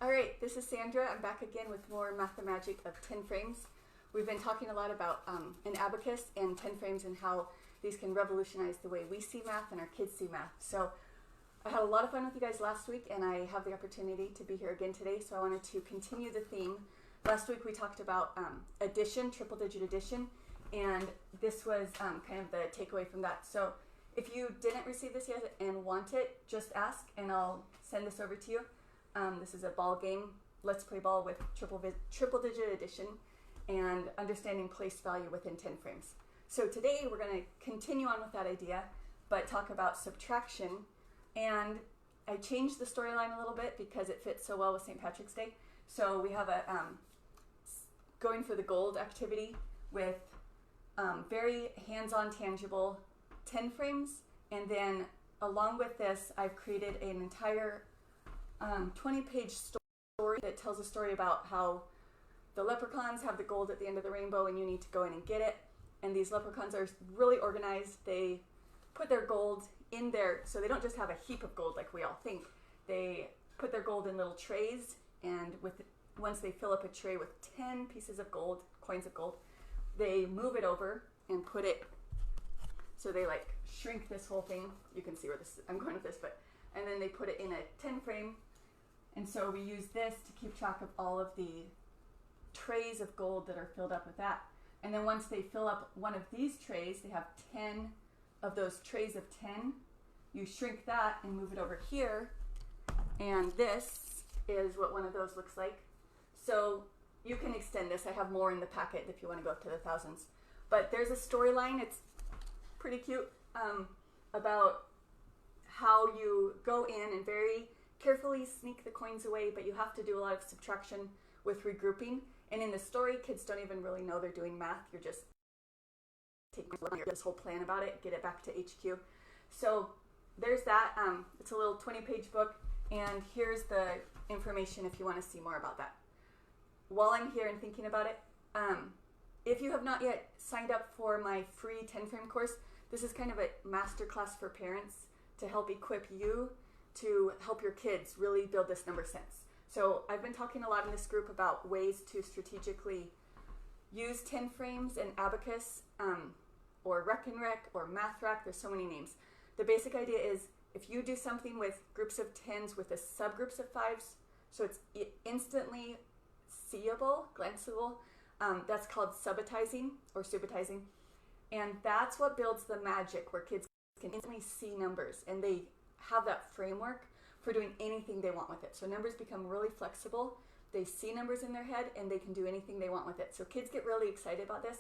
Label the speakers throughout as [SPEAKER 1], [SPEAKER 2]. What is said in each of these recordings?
[SPEAKER 1] Alright, this is Sandra. I'm back again with more Math Magic of 10 frames. We've been talking a lot about an abacus and 10 frames and how these can revolutionize the way we see math and our kids see math. So I had a lot of fun with you guys last week, and I have the opportunity to be here again today, so I wanted to continue the theme. Last week we talked about addition, triple digit addition, and this was kind of the takeaway from that. So if you didn't receive this yet and want it, just ask and I'll send this over to you. This is a ball game. Let's play ball with triple digit addition and understanding place value within 10 frames. So today we're going to continue on with that idea, but talk about subtraction. And I changed the storyline a little bit because it fits so well with St. Patrick's Day. So we have a going for the gold activity with very hands-on, tangible 10 frames. And then along with this, I've created an entire 20-page story that tells a story about how the leprechauns have the gold at the end of the rainbow and you need to go in and get it. And these leprechauns are really organized. They put their gold in there, so they don't just have a heap of gold like we all think. They put their gold in little trays, and once they fill up a tray with 10 pieces of gold, coins of gold, they move it over and put it, so they like shrink this whole thing. You can see where I'm going with this, and then they put it in a 10 frame. And so we use this to keep track of all of the trays of gold that are filled up with that. And then once they fill up one of these trays, they have 10 of those trays of 10. You shrink that and move it over here. And this is what one of those looks like. So you can extend this. I have more in the packet if you want to go up to the thousands. But there's a storyline. It's pretty cute about how you go in and very carefully sneak the coins away, but you have to do a lot of subtraction with regrouping. And in the story, kids don't even really know they're doing math. You're just taking this whole plan about it, get it back to HQ. So there's that. It's a little 20-page book, and here's the information if you want to see more about that. While I'm here and thinking about it, if you have not yet signed up for my free 10-frame course, this is kind of a masterclass for parents to help equip you to help your kids really build this number sense. So I've been talking a lot in this group about ways to strategically use 10 frames and abacus, or Rec and Rec, or Math Rack. There's so many names. The basic idea is if you do something with groups of 10s with a subgroups of 5s, so it's instantly seeable, glanceable, that's called subitizing or subitizing. And that's what builds the magic, where kids can instantly see numbers and they have that framework for doing anything they want with it. So numbers become really flexible. They see numbers in their head and they can do anything they want with it. So kids get really excited about this.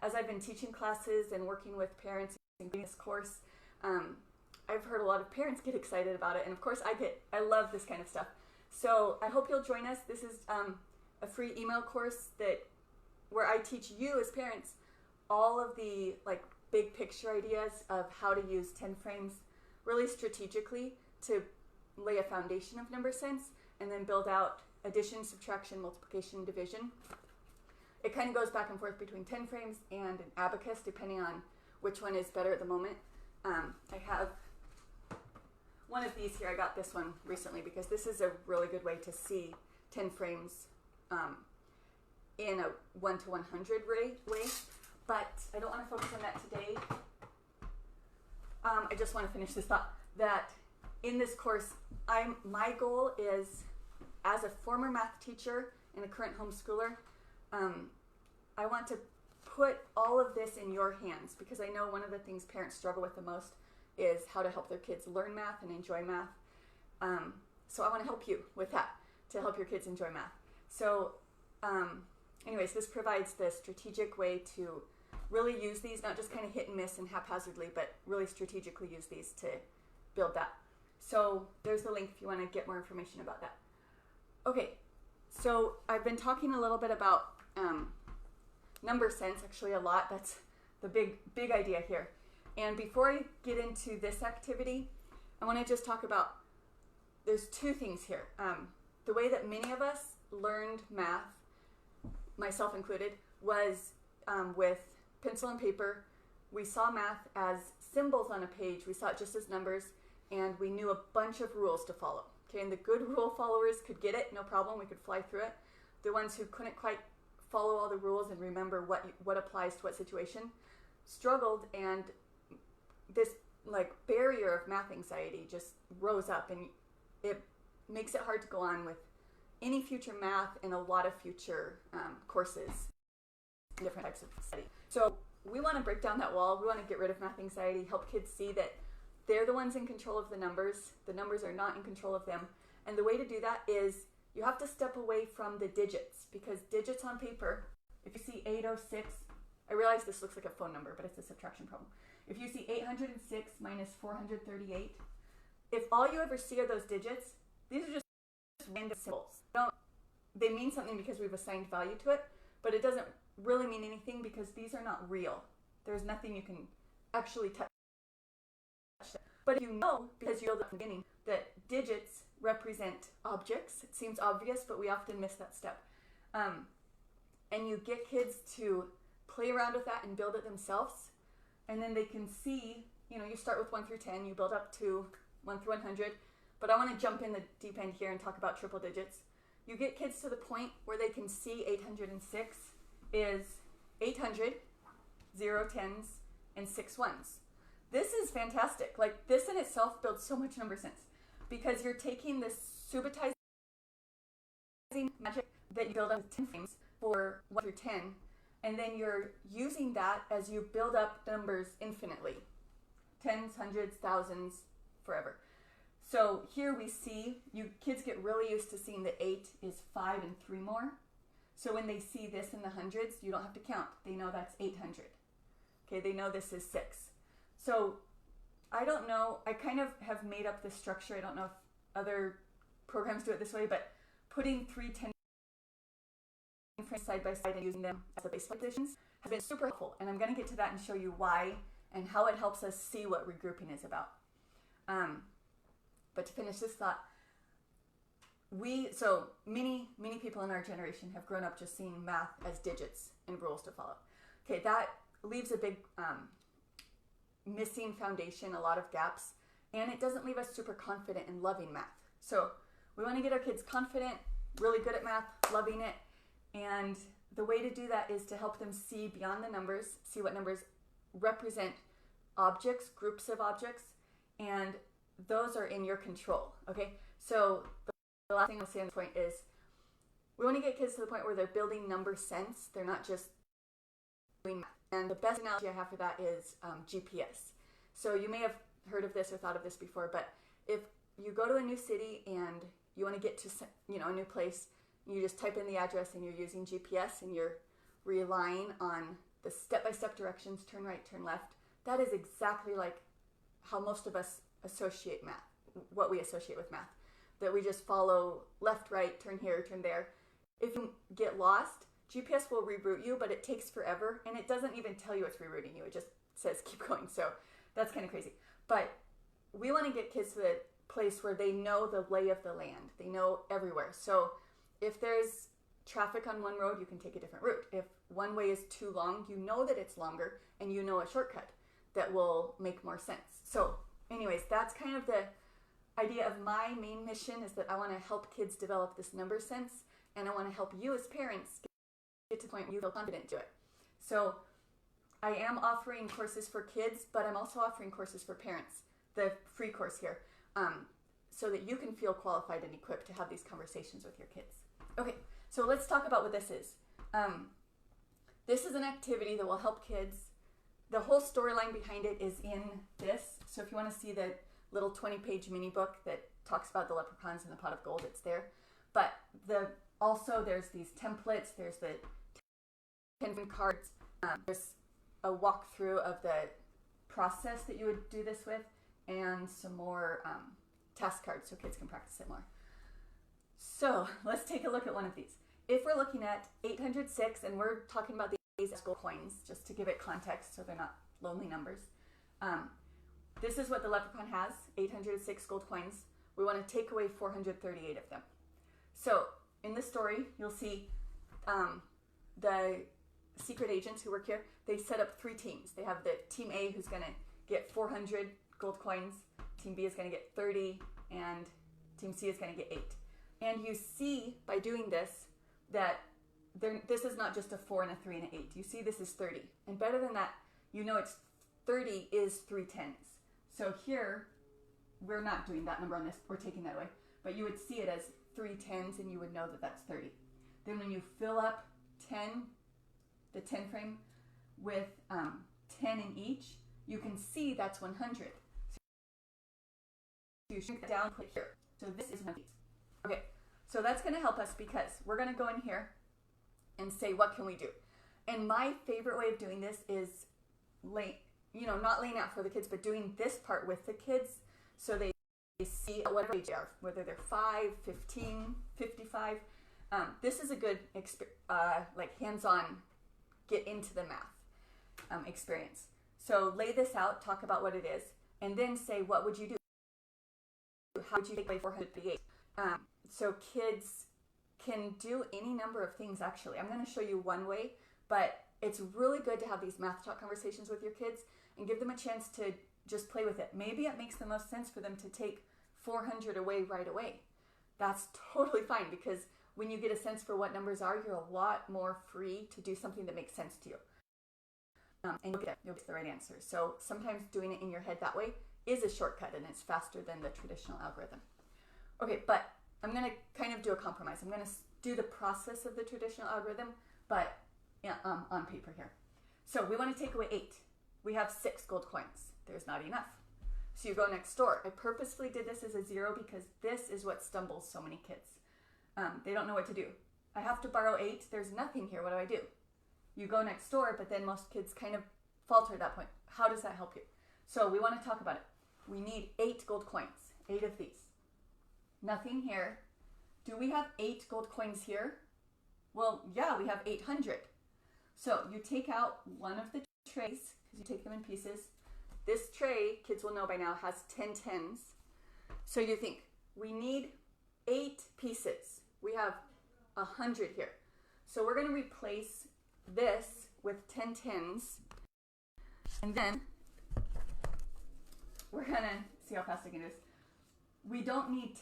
[SPEAKER 1] As I've been teaching classes and working with parents in this course, I've heard a lot of parents get excited about it. And of course I love this kind of stuff. So I hope you'll join us. This is a free email course where I teach you as parents all of the big picture ideas of how to use 10 frames really strategically to lay a foundation of number sense and then build out addition, subtraction, multiplication, division. It kind of goes back and forth between 10 frames and an abacus depending on which one is better at the moment. I have one of these here. I got this one recently because this is a really good way to see 10 frames in a 1 to 100 way, but I don't want to focus on that today. I just want to finish this thought that in this course, my goal is, as a former math teacher and a current homeschooler, I want to put all of this in your hands, because I know one of the things parents struggle with the most is how to help their kids learn math and enjoy math. So I want to help you with that, to help your kids enjoy math. So anyways, this provides the strategic way to really use these, not just kind of hit and miss and haphazardly, but really strategically use these to build that. So there's the link if you want to get more information about that. Okay, so I've been talking a little bit about number sense, actually a lot. That's the big idea here. And before I get into this activity, I want to just talk about, there's two things here. The way that many of us learned math, myself included, was with pencil and paper. We saw math as symbols on a page. We saw it just as numbers, and we knew a bunch of rules to follow. Okay, and the good rule followers could get it, no problem, we could fly through it. The ones who couldn't quite follow all the rules and remember what applies to what situation struggled, and this like barrier of math anxiety just rose up, and it makes it hard to go on with any future math and a lot of future courses, different types of study. So we want to break down that wall. We want to get rid of math anxiety, help kids see that they're the ones in control of the numbers are not in control of them. And the way to do that is you have to step away from the digits, because digits on paper, if you see 806, I realize this looks like a phone number, but it's a subtraction problem. If you see 806 minus 438, if all you ever see are those digits, these are just random symbols. They mean something because we've assigned value to it, but it doesn't really mean anything because these are not real. There's nothing you can actually touch. But if you know, because you know at the beginning, that digits represent objects, it seems obvious, but we often miss that step. And you get kids to play around with that and build it themselves, and then they can see, you start with 1 through 10, you build up to 1 through 100, but I want to jump in the deep end here and talk about triple digits. You get kids to the point where they can see 806 is 800, 0 tens, and 6 ones. This is fantastic. Like, this in itself builds so much number sense, because you're taking this subitizing magic that you build up with 10 frames for 1 through 10, and then you're using that as you build up numbers infinitely. Tens, hundreds, thousands, forever. So here we see, kids get really used to seeing that 8 is 5 and 3 more. So when they see this in the hundreds, you don't have to count. They know that's 800. Okay, they know this is 6. So I don't know, I kind of have made up this structure. I don't know if other programs do it this way, but putting 3 10 frames side by side and using them as the base positions has been super helpful. And I'm going to get to that and show you why and how it helps us see what regrouping is about. But to finish this thought, so many people in our generation have grown up just seeing math as digits and rules to follow. Okay, that leaves a big missing foundation, a lot of gaps, and it doesn't leave us super confident in loving math. So we want to get our kids confident, really good at math, loving it, and the way to do that is to help them see beyond the numbers, see what numbers represent objects, groups of objects, and those are in your control, okay? So the last thing I'll say on this point is we want to get kids to the point where they're building number sense. They're not just doing math. And the best analogy I have for that is GPS. So you may have heard of this or thought of this before, but if you go to a new city and you want to get to a new place, you just type in the address and you're using GPS and you're relying on the step-by-step directions, turn right, turn left. That is exactly like how most of us associate math, what we associate with math, that we just follow left, right, turn here, turn there. If you get lost, GPS will reroute you, but it takes forever, and it doesn't even tell you it's rerouting you. It just says keep going, so that's kind of crazy. But we want to get kids to the place where they know the lay of the land. They know everywhere. So if there's traffic on one road, you can take a different route. If one way is too long, you know that it's longer, and you know a shortcut that will make more sense. So anyways, that's kind of the idea of my main mission, is that I want to help kids develop this number sense, and I want to help you as parents get to the point where you feel confident to do it. So I am offering courses for kids, but I'm also offering courses for parents, the free course here, so that you can feel qualified and equipped to have these conversations with your kids. Okay, so let's talk about what this is. This is an activity that will help kids. The whole storyline behind it is in this. So if you want to see the little 20-page mini book that talks about the leprechauns and the pot of gold, it's there. But also there's these templates, there's the 10 cards, there's a walkthrough of the process that you would do this with, and some more task cards so kids can practice it more. So let's take a look at one of these. If we're looking at 806, and we're talking about these as gold coins, just to give it context so they're not lonely numbers. This is what the leprechaun has, 806 gold coins. We want to take away 438 of them. So in the story, you'll see the secret agents who work here, they set up 3 teams. They have the team A, who's going to get 400 gold coins. Team B is going to get 30, and Team C is going to get 8. And you see by doing this that this is not just a 4 and a 3 and an 8. You see this is 30. And better than that, you know it's 30 is 3 10s. So here, we're not doing that number on this. We're taking that away. But you would see it as 3 10s and you would know that that's 30. Then when you fill up the 10 frame with 10 in each, you can see that's 100. So you shrink that down, put it here. So this is 100. Okay, so that's going to help us because we're going to go in here and say, what can we do? And my favorite way of doing this is not laying out for the kids, but doing this part with the kids so they see whatever age they are, whether they're 5, 15, 55. This is a good hands-on get into the math experience. So lay this out, talk about what it is, and then say, what would you do? How would you take away 458? So kids can do any number of things, actually. I'm going to show you one way, but it's really good to have these math talk conversations with your kids and give them a chance to just play with it. Maybe it makes the most sense for them to take 400 away right away. That's totally fine because when you get a sense for what numbers are, you're a lot more free to do something that makes sense to you. And you'll get the right answer. So sometimes doing it in your head that way is a shortcut and it's faster than the traditional algorithm. Okay, but I'm going to kind of do a compromise. I'm going to do the process of the traditional algorithm, but on paper here. So we want to take away 8. We have 6 gold coins. There's not enough. So you go next door. I purposefully did this as a 0 because this is what stumbles so many kids. They don't know what to do. I have to borrow 8. There's nothing here. What do I do? You go next door, but then most kids kind of falter at that point. How does that help you? So we want to talk about it. We need 8 gold coins, 8 of these. Nothing here. Do we have 8 gold coins here? Well, yeah, we have 800. So you take out one of the trays, because you take them in pieces. This tray, kids will know by now, has 10 10s. So you think, we need 8 pieces. We have 100 here. So we're going to replace this with 10 10s. And then we're going to see how fast I can do this. We don't need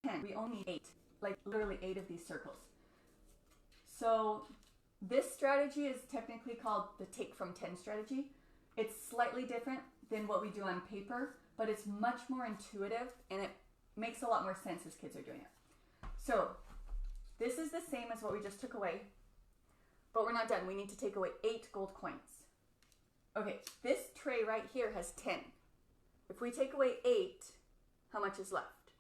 [SPEAKER 1] 10. We only need 8. Like literally 8 of these circles. So this strategy is technically called the take from 10 strategy. It's slightly different than what we do on paper, but it's much more intuitive and it makes a lot more sense as kids are doing it. So this is the same as what we just took away, but we're not done. We need to take away 8 gold coins. Okay, this tray right here has 10. If we take away 8, how much is left?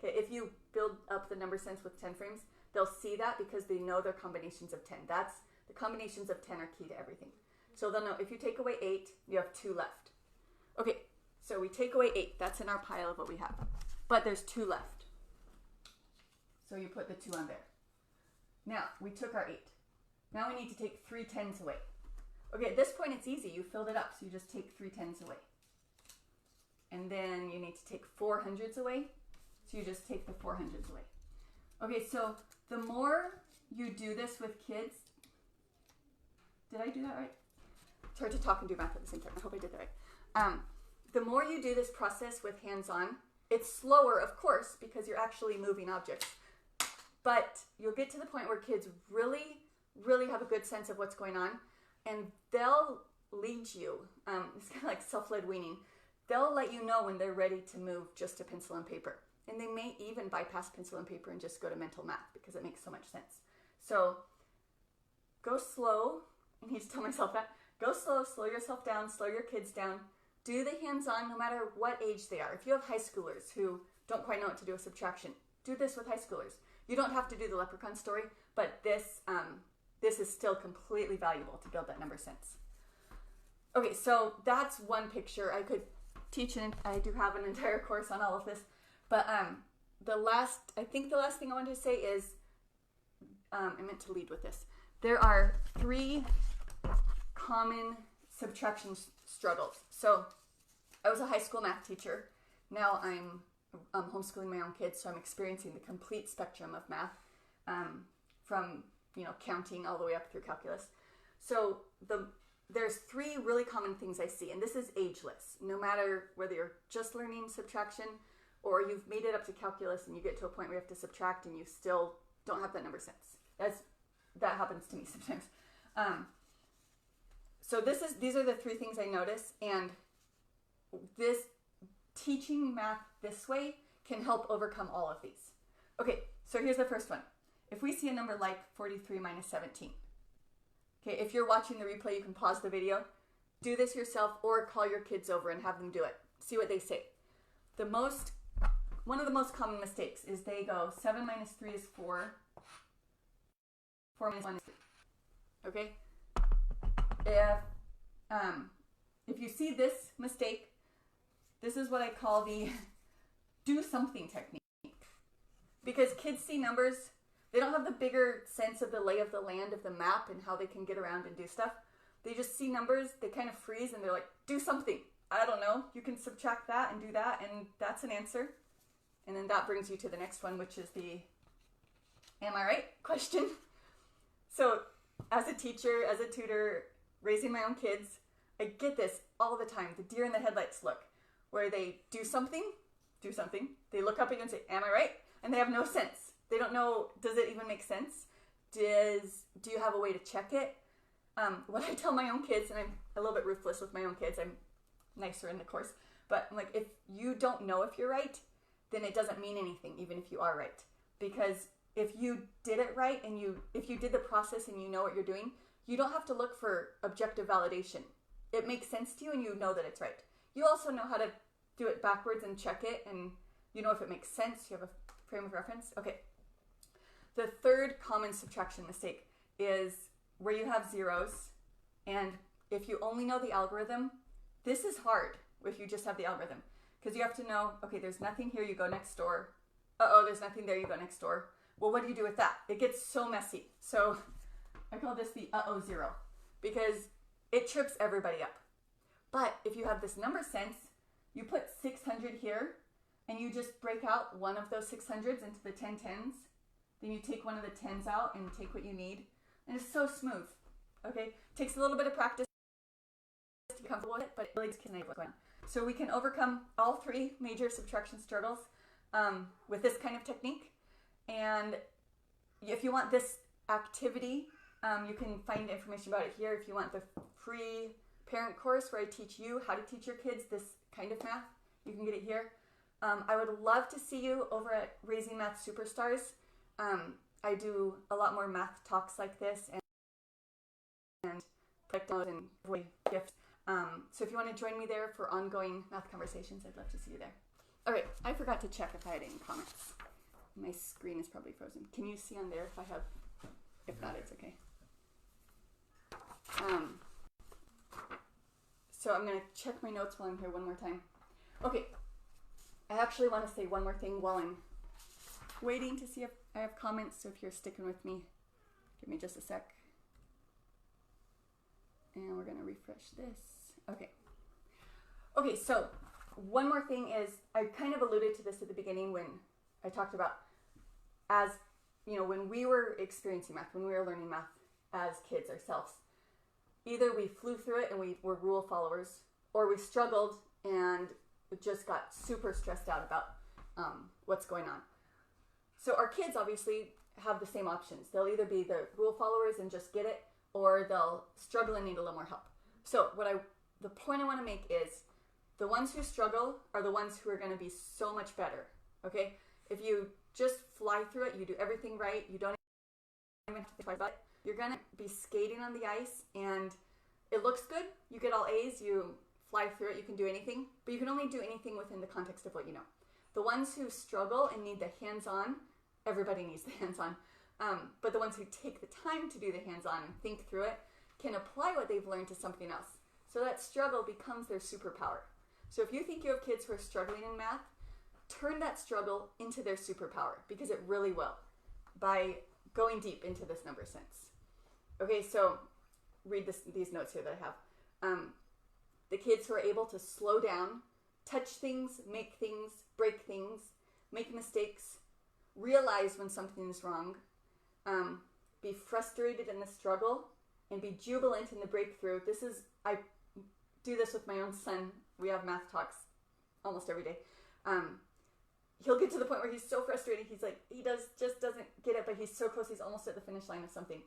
[SPEAKER 1] Okay, if you build up the number sense with 10 frames, they'll see that because they know they're combinations of 10. That's the combinations of 10 are key to everything. So they'll know if you take away 8, you have 2 left. Okay, so we take away 8. That's in our pile of what we have. But there's 2 left. So you put the 2 on there. Now, we took our 8. Now we need to take 3 10s away. Okay, at this point it's easy. You filled it up, so you just take 3 10s away. And then you need to take 4 hundreds away. So you just take the 4 hundreds away. Okay, so the more you do this with kids, did I do that right? It's hard to talk and do math at the same time. I hope I did that right. The more you do this process with hands-on, it's slower, of course, because you're actually moving objects. But you'll get to the point where kids really, really have a good sense of what's going on, and they'll lead you. It's kind of like self-led weaning. They'll let you know when they're ready to move just to pencil and paper. And they may even bypass pencil and paper and just go to mental math because it makes so much sense. So go slow. I need to tell myself that. Go slow, slow yourself down, slow your kids down. Do the hands-on no matter what age they are. If you have high schoolers who don't quite know what to do with subtraction, do this with high schoolers. You don't have to do the leprechaun story, but this is still completely valuable to build that number sense. Okay, so that's one picture. I could teach, and I do have an entire course on all of this. But the last thing I wanted to say is, I meant to lead with this. There are 3 common subtraction struggles. So I was a high school math teacher. Now I'm homeschooling my own kids, so I'm experiencing the complete spectrum of math, from counting all the way up through calculus. So there's 3 really common things I see, and this is ageless. No matter whether you're just learning subtraction or you've made it up to calculus and you get to a point where you have to subtract and you still don't have that number sense. That happens to me sometimes. So these are the three things I notice, and this teaching math this way can help overcome all of these. Okay, so here's the first one. If we see a number like 43 minus 17, okay, if you're watching the replay, you can pause the video, do this yourself, or call your kids over and have them do it. See what they say. One of the most common mistakes is they go 7 minus 3 is 4. 4 minus 1 is 3. Okay? If you see this mistake, this is what I call the do something technique. Because kids see numbers, they don't have the bigger sense of the lay of the land of the map and how they can get around and do stuff. They just see numbers, they kind of freeze, and they're like, do something. I don't know. You can subtract that and do that, and that's an answer. And then that brings you to the next one, which is the am I right question. So as a teacher, as a tutor, raising my own kids, I get this all the time, the deer in the headlights look, where they do something, they look up and say, am I right? And they have no sense. They don't know, does it even make sense? Do you have a way to check it? What I tell my own kids, and I'm a little bit ruthless with my own kids, I'm nicer in the course, but I'm like, if you don't know if you're right, then it doesn't mean anything, even if you are right. Because if you did it right, and if you did the process and you know what you're doing, you don't have to look for objective validation. It makes sense to you and you know that it's right. You also know how to do it backwards and check it, and you know if it makes sense. You have a frame of reference. Okay. The third common subtraction mistake is where you have zeros, and if you only know the algorithm, this is hard if you just have the algorithm. Because you have to know, okay, there's nothing here, you go next door. Uh-oh, there's nothing there, you go next door. Well, what do you do with that? It gets so messy. So I call this the uh-oh zero, because it trips everybody up. But if you have this number sense, you put 600 here, and you just break out one of those 600s into the 10 tens. Then you take one of the 10s out and take what you need. And it's so smooth. Okay? Takes a little bit of practice to be comfortable with it, but it really just can enable what's going on. So we can overcome all three major subtraction struggles with this kind of technique. And if you want this activity, you can find information about it here. If you want the free parent course where I teach you how to teach your kids this kind of math, you can get it here. I would love to see you over at Raising Math Superstars. I do a lot more math talks like this and collect and avoid gifts. So if you want to join me there for ongoing math conversations, I'd love to see you there. All right, I forgot to check if I had any comments. My screen is probably frozen. Can you see on there if I have? If not, it's okay. So I'm going to check my notes while I'm here one more time. Okay, I actually want to say one more thing while I'm waiting to see if I have comments. So if you're sticking with me, give me just a sec. And we're going to refresh this. Okay. Okay, so one more thing is, I kind of alluded to this at the beginning when I talked about, as you know, when we were experiencing math, when we were learning math as kids ourselves, either we flew through it and we were rule followers, or we struggled and just got super stressed out about what's going on. So our kids obviously have the same options. They'll either be the rule followers and just get it, or they'll struggle and need a little more help. So the point I want to make is, the ones who struggle are the ones who are going to be so much better. Okay? If you just fly through it, you do everything right, you don't even have to think twice about it, you're going to be skating on the ice, and it looks good. You get all A's, you fly through it, you can do anything, but you can only do anything within the context of what you know. The ones who struggle and need the hands-on, everybody needs the hands-on, but the ones who take the time to do the hands-on and think through it can apply what they've learned to something else. So that struggle becomes their superpower. So if you think you have kids who are struggling in math, turn that struggle into their superpower, because it really will, by going deep into this number sense. Okay, so read these notes here that I have. The kids who are able to slow down, touch things, make things, break things, make mistakes, realize when something is wrong, be frustrated in the struggle, and be jubilant in the breakthrough. I do this with my own son. We have math talks almost every day. he'll get to the point where he's so frustrated. He's like, just doesn't get it, but he's so close. He's almost at the finish line of something.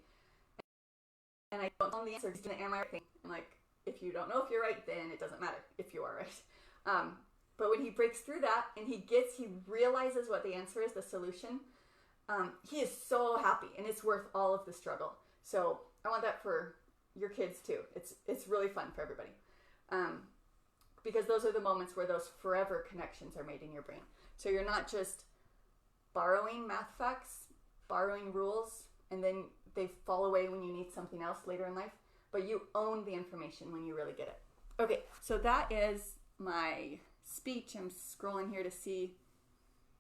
[SPEAKER 1] And I don't know the answer. He's doing the am I right thing. And like, if you don't know if you're right, then it doesn't matter if you are right. But when he breaks through that and he realizes what the answer is, the solution, he is so happy, and it's worth all of the struggle. So I want that for your kids too. It's really fun for everybody. Because those are the moments where those forever connections are made in your brain. So you're not just borrowing math facts, borrowing rules, and then they fall away when you need something else later in life, but you own the information when you really get it. Okay, so that is my speech. I'm scrolling here to see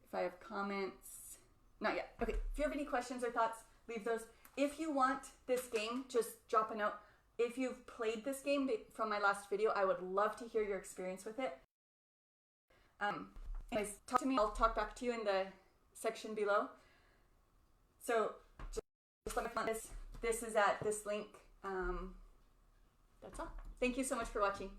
[SPEAKER 1] if I have comments. Not yet. Okay, if you have any questions or thoughts, leave those. If you want this game, just drop a note. If you've played this game from my last video, I would love to hear your experience with it. Anyways, talk to me. I'll talk back to you in the section below. So just let me know this is at this link. That's all. Thank you so much for watching.